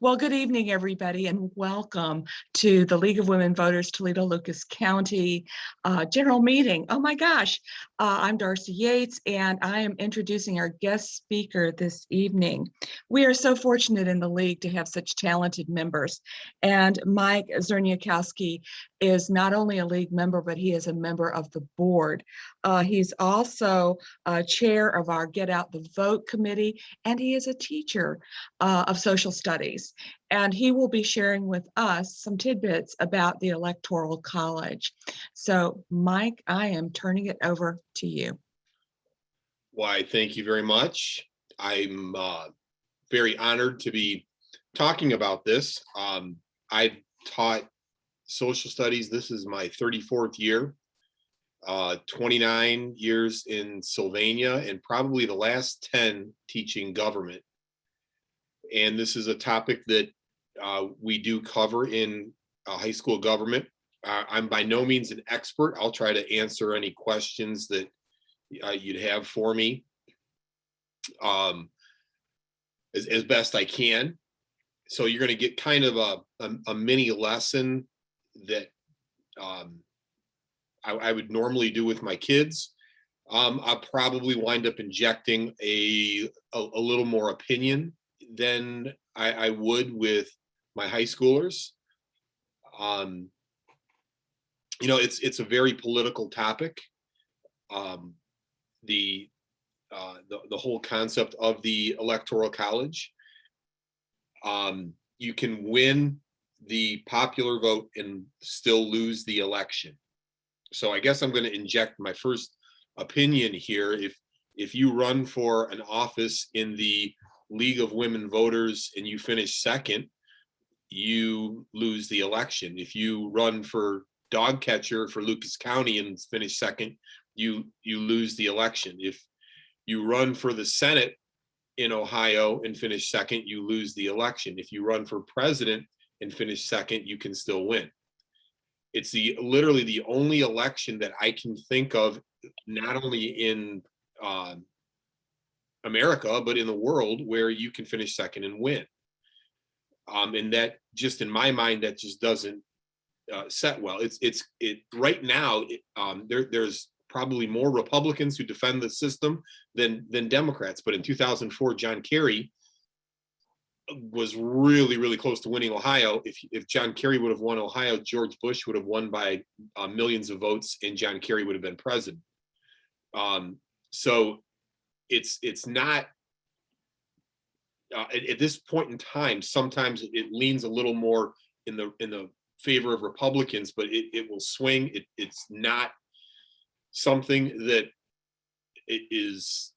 Well, good evening, everybody, and welcome to the League of Women Voters Toledo-Lucas County General Meeting. Oh my gosh, I'm Darcy Yates, and I am introducing our guest speaker this evening. We are so fortunate in the League to have such talented members, and Mike Czerniakowski is not only a League member, but he is a member of the board. He's also chair of our Get Out the Vote committee, and he is a teacher of social studies. And he will be sharing with us some tidbits about the Electoral College. So, Mike, I am turning it over to you. Why, thank you very much. I'm very honored to be talking about this. I've taught social studies. This is my 34th year, 29 years in Sylvania, and probably the last 10 teaching government. And this is a topic that we do cover in high school government. I'm by no means an expert. I'll try to answer any questions that you'd have for me as best I can. So you're going to get kind of a mini lesson that I would normally do with my kids. I'll probably wind up injecting a little more opinion than I would with my high schoolers. It's a very political topic. The whole concept of the Electoral College. You can win the popular vote and still lose the election. So I guess I'm going to inject my first opinion here. If you run for an office in the League of Women Voters and you finish second, you lose the election. If you run for dog catcher for Lucas County and finish second, you lose the election. If you run for the Senate in Ohio and finish second, you lose the election. If you run for president and finish second, you can still win. It's literally the only election that I can think of, not only in America, but in the world, where you can finish second and win. And that, just in my mind, that just doesn't set well. It right now. There's probably more Republicans who defend the system than Democrats. But in 2004, John Kerry was really, really close to winning Ohio. If John Kerry would have won Ohio, George Bush would have won by millions of votes, and John Kerry would have been president. So it's not at this point in time. Sometimes it leans a little more in the favor of Republicans, but it will swing. It's not something that it is,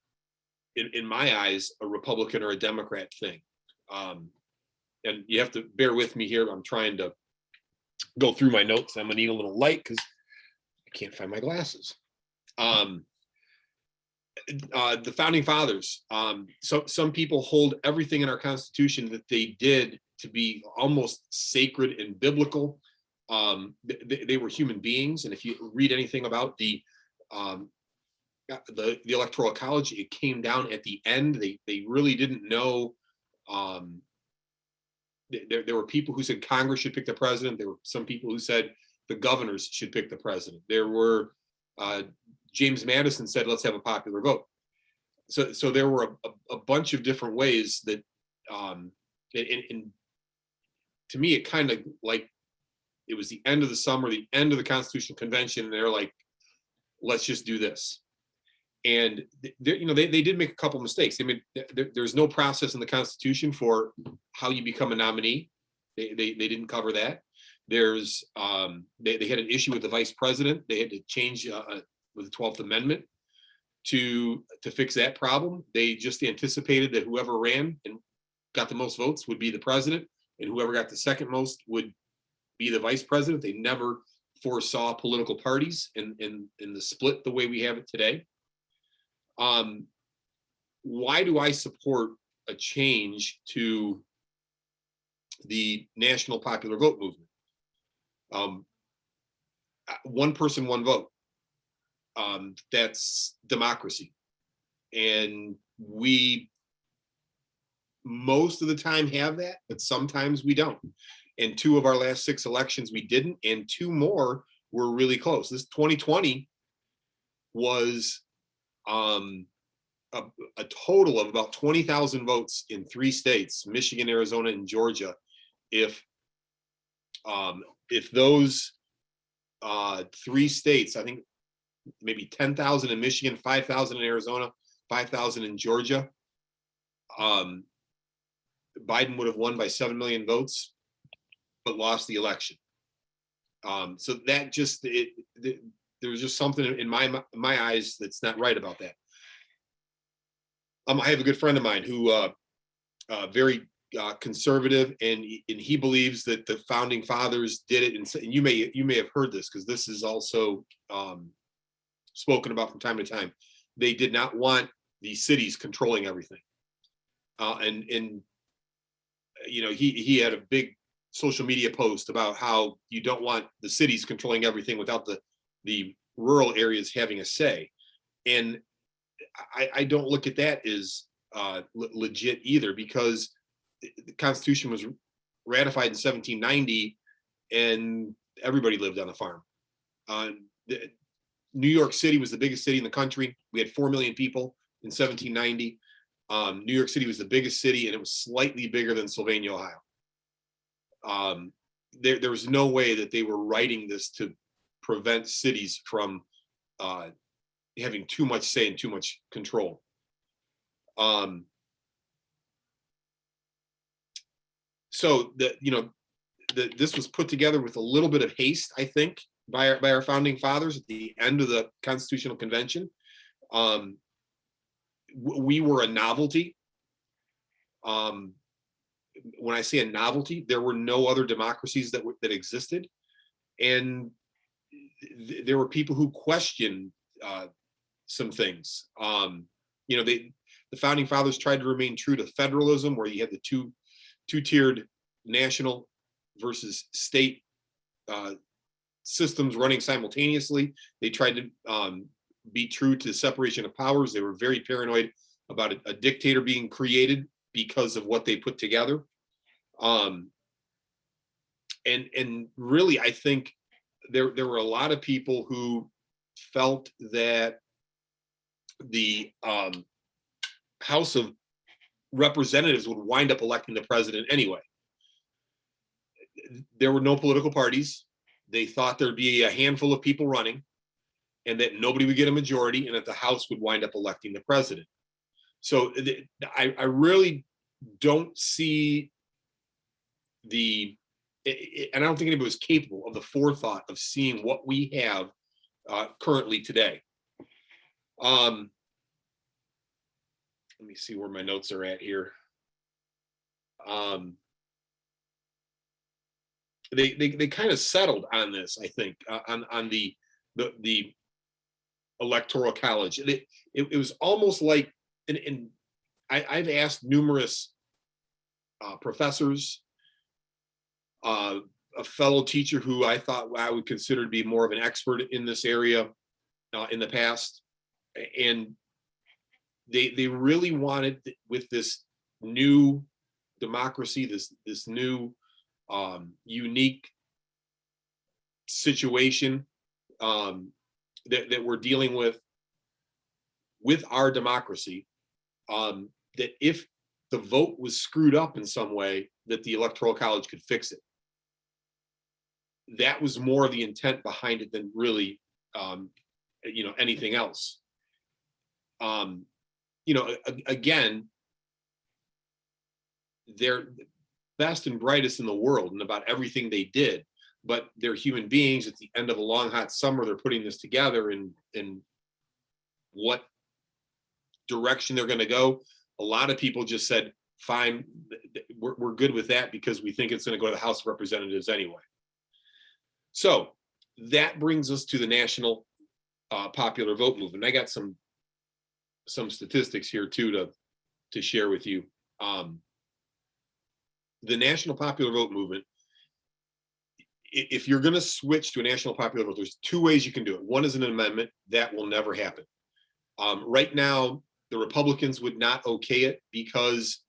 in my eyes, a Republican or a Democrat thing. And you have to bear with me here. I'm trying to go through my notes. I'm gonna need a little light because I can't find my glasses. The founding fathers. So some people hold everything in our Constitution that they did to be almost sacred and biblical. They were human beings, and if you read anything about the Electoral College, it came down at the end. They really didn't know. There were people who said Congress should pick the president. There were some people who said the governors should pick the president. There were James Madison said, let's have a popular vote. So there were a bunch of different ways that, and to me, it kind of like it was the end of the summer, the end of the Constitutional Convention, and they're like, let's just do this. And they did make a couple mistakes. I mean, there's no process in the Constitution for how you become a nominee. They didn't cover that. There's they had an issue with the vice president. They had to change with the 12th Amendment to fix that problem. They just anticipated that whoever ran and got the most votes would be the president, and whoever got the second most would be the vice president. They never foresaw political parties in the split the way we have it today. Why do I support a change to the national popular vote movement? One person, one vote. That's democracy. And we most of the time have that, but sometimes we don't. And 2 of our last 6 elections we didn't, and 2 more were really close. This 2020 was a total of about 20,000 votes in 3 states, Michigan, Arizona, and Georgia. If those 3 states, I think maybe 10,000 in Michigan, 5,000 in Arizona, 5,000 in Georgia, Biden would have won by 7 million votes, but lost the election. So that just, there was just something in my eyes that's not right about that. I have a good friend of mine who very conservative, and he believes that the founding fathers did it. And you may have heard this, because this is also spoken about from time to time. They did not want the cities controlling everything, and you know, he had a big social media post about how you don't want the cities controlling everything without the rural areas having a say. And I don't look at that as legit either, because the Constitution was ratified in 1790 and everybody lived on a farm. New York City was the biggest city in the country. We had 4 million people in 1790. New York City was the biggest city, and it was slightly bigger than Sylvania, Ohio. There was no way that they were writing this to prevent cities from having too much say and too much control. So this was put together with a little bit of haste, I think, by our founding fathers at the end of the Constitutional Convention. We were a novelty. When I say a novelty, there were no other democracies that existed, and there were people who questioned some things. The founding fathers tried to remain true to federalism, where you had the two-tiered national versus state systems running simultaneously. They tried to be true to separation of powers. They were very paranoid about a dictator being created because of what they put together. And really, I think there were a lot of people who felt that the House of Representatives would wind up electing the president anyway. There were no political parties. They thought there'd be a handful of people running, and that nobody would get a majority, and that the House would wind up electing the president. So I really don't see and I don't think anybody was capable of the forethought of seeing what we have currently today. Let me see where my notes are at here. They kind of settled on this, I think, on the Electoral College. It was almost like, and I've asked numerous professors, a fellow teacher who I thought I would consider to be more of an expert in this area in the past, and they really wanted, with this new democracy, this new unique situation that we're dealing with our democracy, that if the vote was screwed up in some way, that the Electoral College could fix it. That was more of the intent behind it than really anything else. Again, they're best and brightest in the world and about everything they did, but they're human beings. At the end of a long hot summer, they're putting this together, and what direction they're going to go. A lot of people just said, fine, we're good with that, because we think it's going to go to the House of Representatives anyway. So that brings us to the national popular vote movement. I got some statistics here too to share with you. The national popular vote movement, if you're going to switch to a national popular vote, there's 2 ways you can do it. One is an amendment. That will never happen. Right now, the Republicans would not okay it, because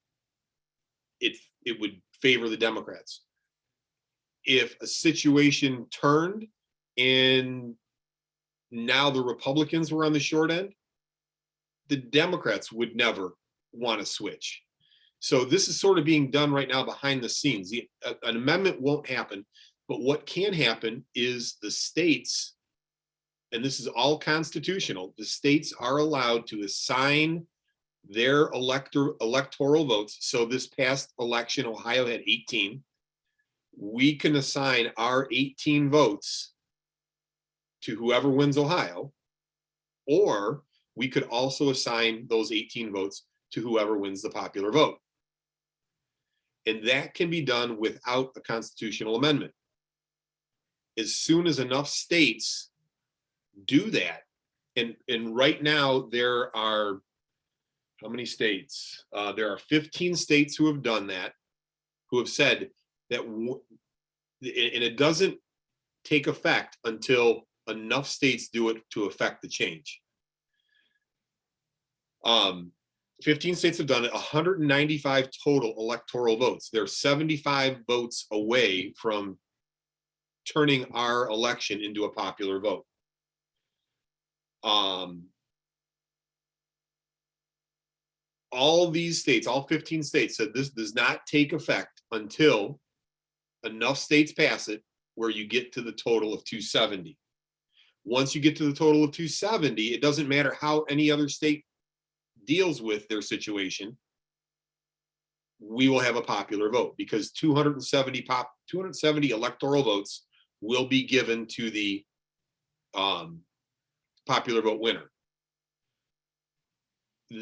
it would favor the Democrats. If a situation turned and now the Republicans were on the short end, the Democrats would never want to switch. So this is sort of being done right now behind the scenes. An amendment won't happen, but what can happen is the states, and this is all constitutional, the states are allowed to assign their electoral votes. So this past election, Ohio had 18. We can assign our 18 votes to whoever wins Ohio, or we could also assign those 18 votes to whoever wins the popular vote. And that can be done without a constitutional amendment. As soon as enough states do that, and right now there are, how many states? There are 15 states who have done that, who have said that, and it doesn't take effect until enough states do it to affect the change. 15 states have done it, 195 total electoral votes. They're 75 votes away from turning our election into a popular vote. All these states, all 15 states, said this does not take effect until enough states pass it where you get to the total of 270. Once you get to the total of 270, it doesn't matter how any other state deals with their situation, we will have a popular vote, because 270 electoral votes will be given to the popular vote winner.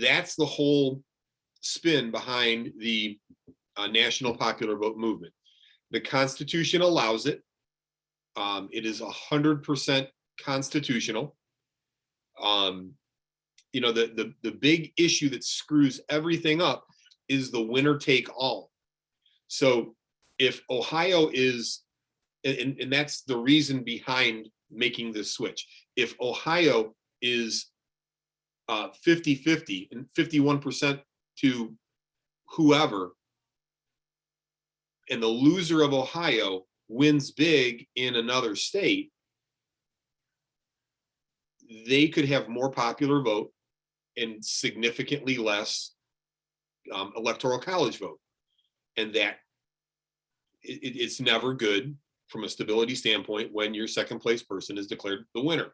That's the whole spin behind the national popular vote movement. The Constitution allows it. It is 100% constitutional. You know, the big issue that screws everything up is the winner take all. So if Ohio is, and that's the reason behind making this switch. If Ohio is 50-50 and 51% to whoever, and the loser of Ohio wins big in another state, they could have more popular vote and significantly less Electoral College vote. And that it's never good from a stability standpoint when your second place person is declared the winner.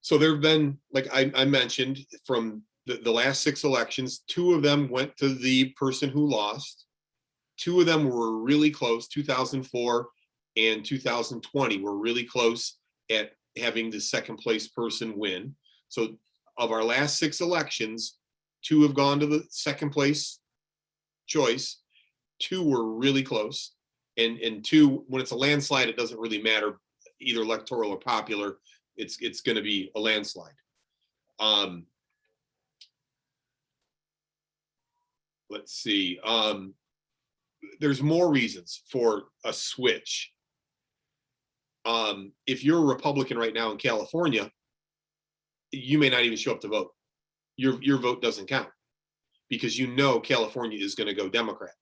So there have been, like I mentioned, from the last 6 elections, 2 of them went to the person who lost. 2 of them were really close. 2004 and 2020 were really close at having the second place person win. So of our last 6 elections, 2 have gone to the second place choice. 2 were really close. And 2, when it's a landslide, it doesn't really matter, either electoral or popular, it's going to be a landslide. Let's see. There's more reasons for a switch. If you're a Republican right now in California, you may not even show up to vote. Your vote doesn't count, because you know California is going to go Democrat.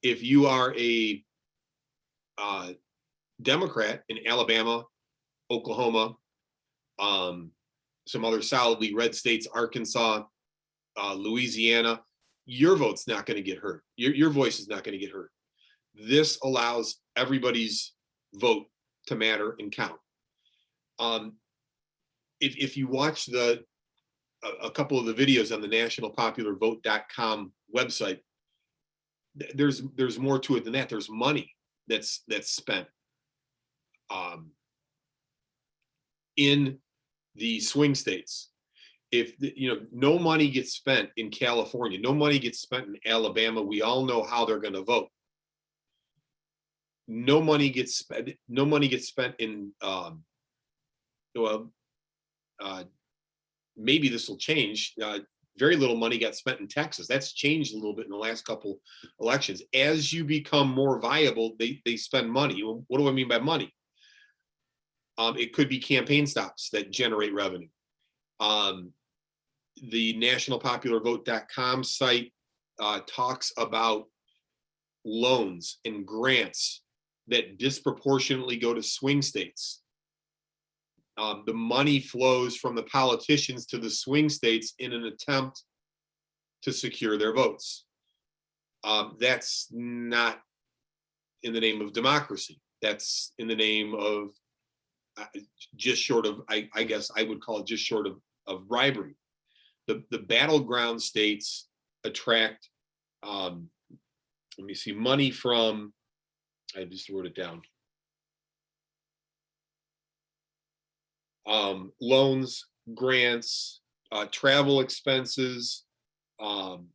If you are a Democrat in Alabama, Oklahoma, some other solidly red states, Arkansas, Louisiana, your vote's not going to get heard. Your voice is not going to get heard. This allows everybody's vote to matter and count. If you watch a couple of the videos on the nationalpopularvote.com website, there's more to it than that. There's money that's spent in the swing states. If no money gets spent in California, no money gets spent in Alabama, we all know how they're going to vote. No money gets spent. No money gets spent in. Maybe this will change. Very little money got spent in Texas. That's changed a little bit in the last couple elections. As you become more viable, they spend money. What do I mean by money? It could be campaign stops that generate revenue. the nationalpopularvote.com site talks about loans and grants that disproportionately go to swing states. The money flows from the politicians to the swing states in an attempt to secure their votes. That's not in the name of democracy. That's in the name of just short of, I guess I would call it just short of bribery. The battleground states attract, let me see, money from, I just wrote it down. Loans, grants, travel expenses, and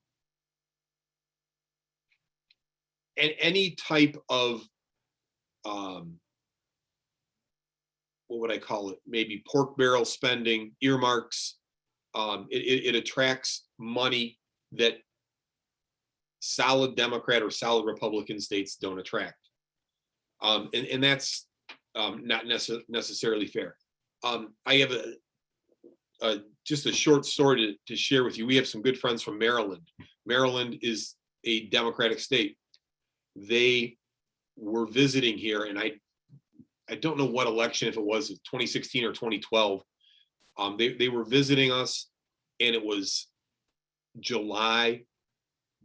any type of, what would I call it? Maybe pork barrel spending, earmarks. It attracts money that solid Democrat or solid Republican states don't attract. And that's not necessarily fair. I have just a short story to share with you. We have some good friends from Maryland. Maryland is a Democratic state. They were visiting here, and I don't know what election, if it was 2016 or 2012. They were visiting us, and it was July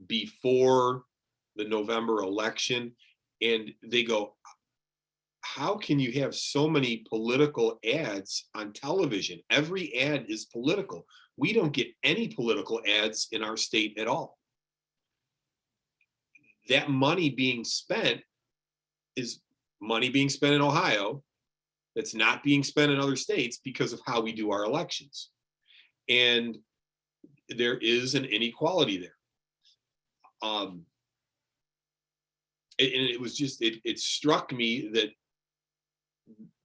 before the November election, and they go, how can you have so many political ads on television? Every ad is political. We don't get any political ads in our state at all. That money being spent is money being spent in Ohio that's not being spent in other states because of how we do our elections. And there is an inequality there. And it was just, it struck me that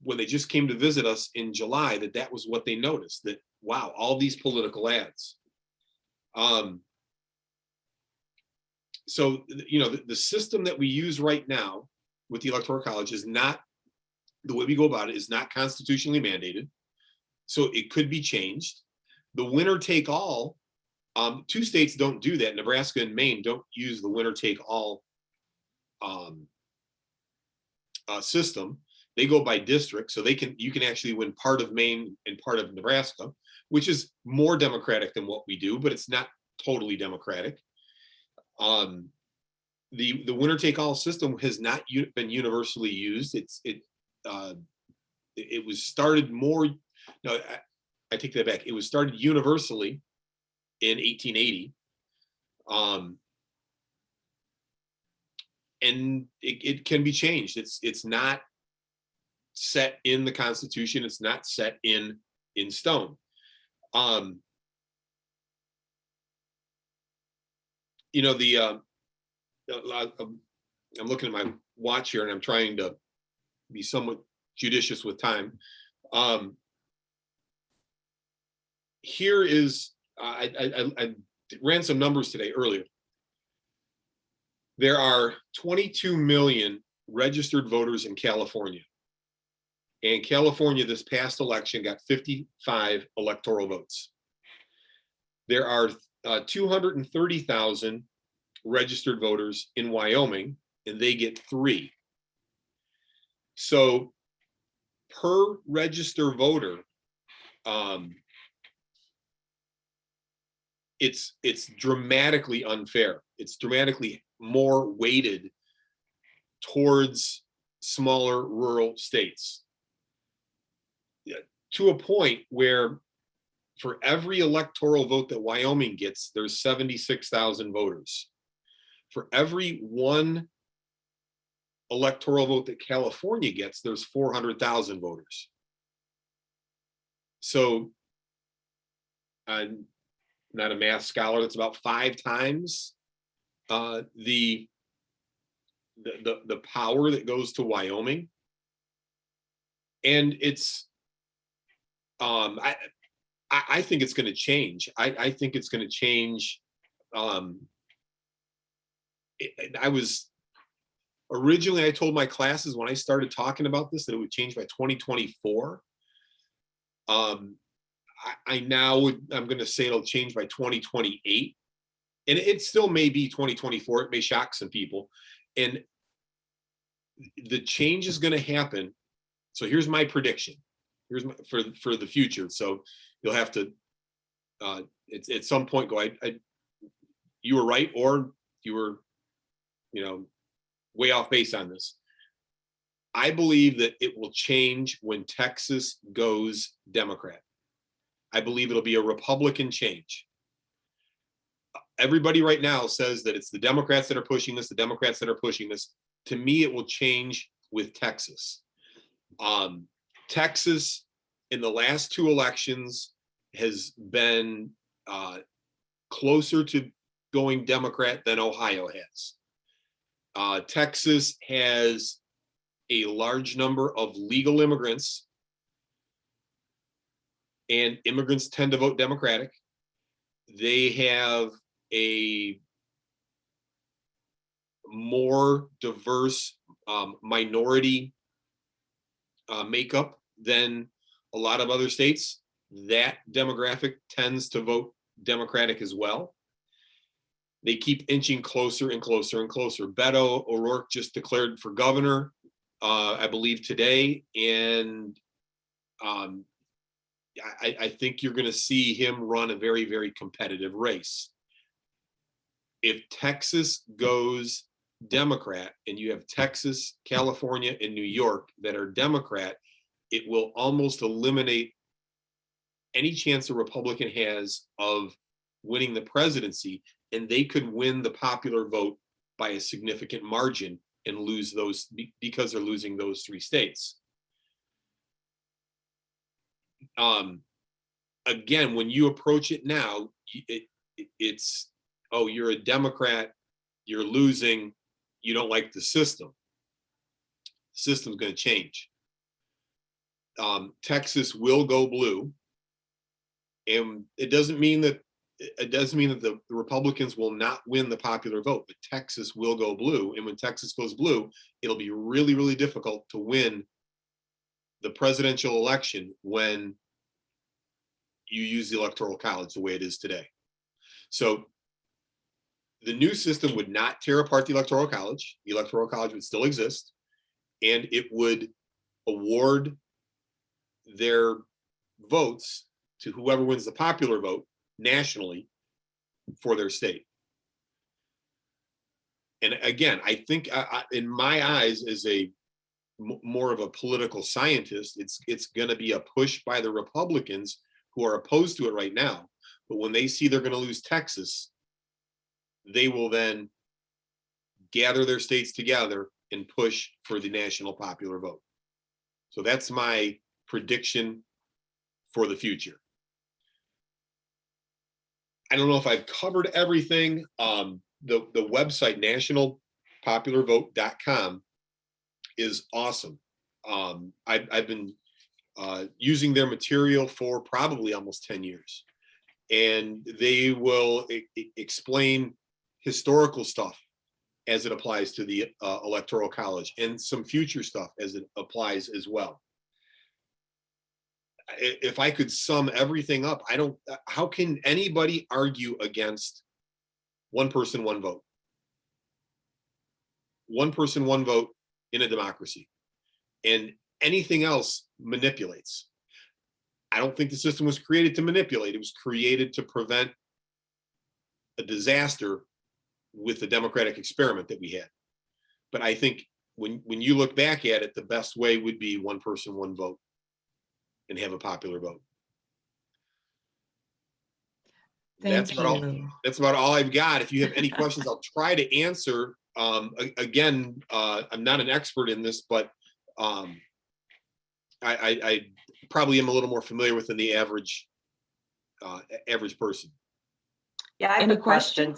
when they just came to visit us in July, that was what they noticed, that, wow, all these political ads. So, you know, the system that we use right now with the Electoral College is not, the way we go about it is not constitutionally mandated. So it could be changed. The winner take all, two states don't do that. Nebraska and Maine don't use the winner take all system. They go by district, so you can actually win part of Maine and part of Nebraska, which is more democratic than what we do, but it's not totally democratic. The winner take all system has not been universally used. It was started more. No, I take that back. It was started universally in 1880, and it can be changed. It's not set in the Constitution. It's not set in stone. You know, I'm looking at my watch here, and I'm trying to be somewhat judicious with time. Here is, I ran some numbers today earlier. There are 22 million registered voters in California. And California this past election got 55 electoral votes. There are 230,000 registered voters in Wyoming, and they get 3. So per registered voter, it's dramatically unfair. It's dramatically more weighted towards smaller rural states, to a point where for every electoral vote that Wyoming gets, there's 76,000 voters. For every one electoral vote that California gets, there's 400,000 voters. So I'm not a math scholar. That's about 5 times the power that goes to Wyoming. And it's, I think it's going to change. I think it's going to change. I was originally, I told my classes when I started talking about this that it would change by 2024. I'm going to say it'll change by 2028. And it still may be 2024. It may shock some people. And the change is going to happen. So here's my prediction. Here's for the future. So you'll have to at some point go, you were right, or you were, way off base on this. I believe that it will change when Texas goes Democrat. I believe it'll be a Republican change. Everybody right now says that it's the Democrats that are pushing this, the Democrats that are pushing this. To me, it will change with Texas. Texas in the last two elections has been closer to going Democrat than Ohio has. Texas has a large number of legal immigrants, and immigrants tend to vote Democratic. They have a more diverse minority makeup than a lot of other states. That demographic tends to vote Democratic as well. They keep inching closer and closer and closer. Beto O'Rourke just declared for governor, I believe today, and I think you're going to see him run a very, very competitive race. If Texas goes Democrat and you have Texas, California, and New York that are Democrat, it will almost eliminate any chance a Republican has of winning the presidency, and they could win the popular vote by a significant margin and lose those because they're losing those three states. Again, when you approach it now, it's, oh, you're a Democrat, you're losing, you don't like the system. The system's going to change. Texas will go blue, and it doesn't mean that the Republicans will not win the popular vote, but Texas will go blue. And when Texas goes blue, it'll be really, really difficult to win the presidential election when you use the Electoral College the way it is today. So the new system would not tear apart the Electoral College. The Electoral College would still exist, and it would award their votes to whoever wins the popular vote nationally for their state. And again, I think in my eyes, as a more of a political scientist, it's going to be a push by the Republicans who are opposed to it right now. But when they see they're going to lose Texas, they will then gather their states together and push for the national popular vote. So that's my prediction for the future. I don't know if I've covered everything. The website nationalpopularvote.com is awesome. I've been using their material for probably almost 10 years, and they will explain historical stuff as it applies to the Electoral College, and some future stuff as it applies as well. If I could sum everything up, how can anybody argue against one person, one vote? One person, one vote in a democracy, and anything else manipulates. I don't think the system was created to manipulate. It was created to prevent a disaster with the democratic experiment that we had. But I think when you look back at it, the best way would be one person, one vote, and have a popular vote. That's about all I've got. If you have any questions, I'll try to answer. Again, I'm not an expert in this, but I probably am a little more familiar with than the average person. Yeah, I have Any a question.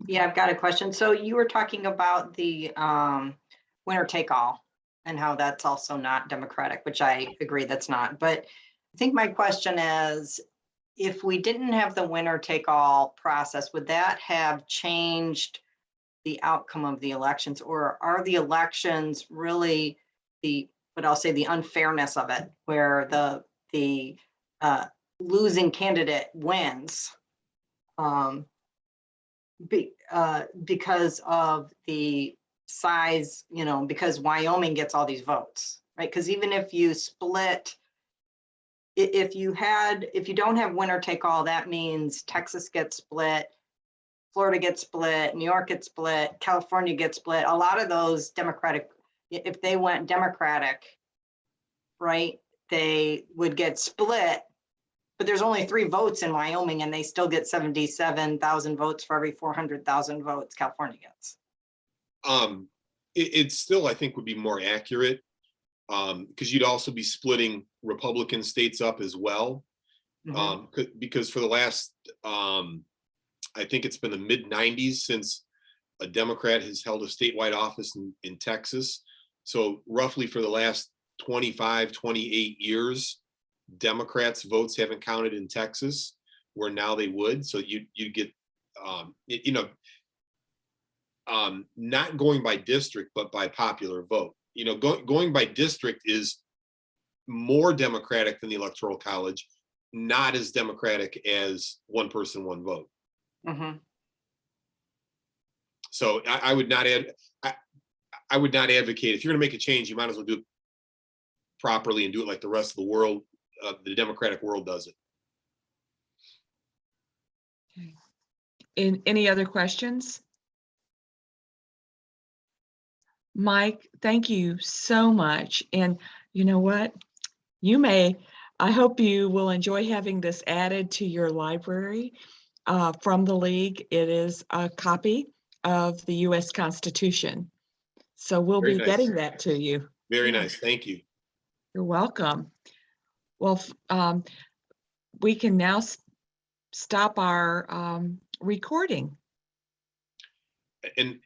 Yeah, I've got a question. So you were talking about the winner take all and how that's also not democratic, which I agree that's not. But I think my question is, if we didn't have the winner take all process, would that have changed the outcome of the elections, or are the elections really the unfairness of it, where the losing candidate wins. Because of the size, because Wyoming gets all these votes, right? Because even if you split, if you don't have winner take all, that means Texas gets split, Florida gets split, New York gets split, California gets split. A lot of those Democratic, if they went Democratic, right, they would get split. But there's only 3 votes in Wyoming, and they still get 77,000 votes for every 400,000 votes California gets. It still, I think, would be more accurate, because you'd also be splitting Republican states up as well. Because for the last, I think it's been the mid-90s since a Democrat has held a statewide office in Texas. So roughly for the last 25, 28 years, Democrats' votes haven't counted in Texas, where now they would. So you get, not going by district, but by popular vote. Going by district is more Democratic than the Electoral College, not as Democratic as one person, one vote. So I would not I would not advocate, if you're going to make a change, you might as well do it properly and do it like the rest of the world, the democratic world does it. Okay. Any other questions? Mike, thank you so much. And you know what? I hope you will enjoy having this added to your library from the League. It is a copy of the U.S. Constitution. So we'll Very be nice. getting that to you. Very nice. Thank you. You're welcome. Well, we can now stop our recording. And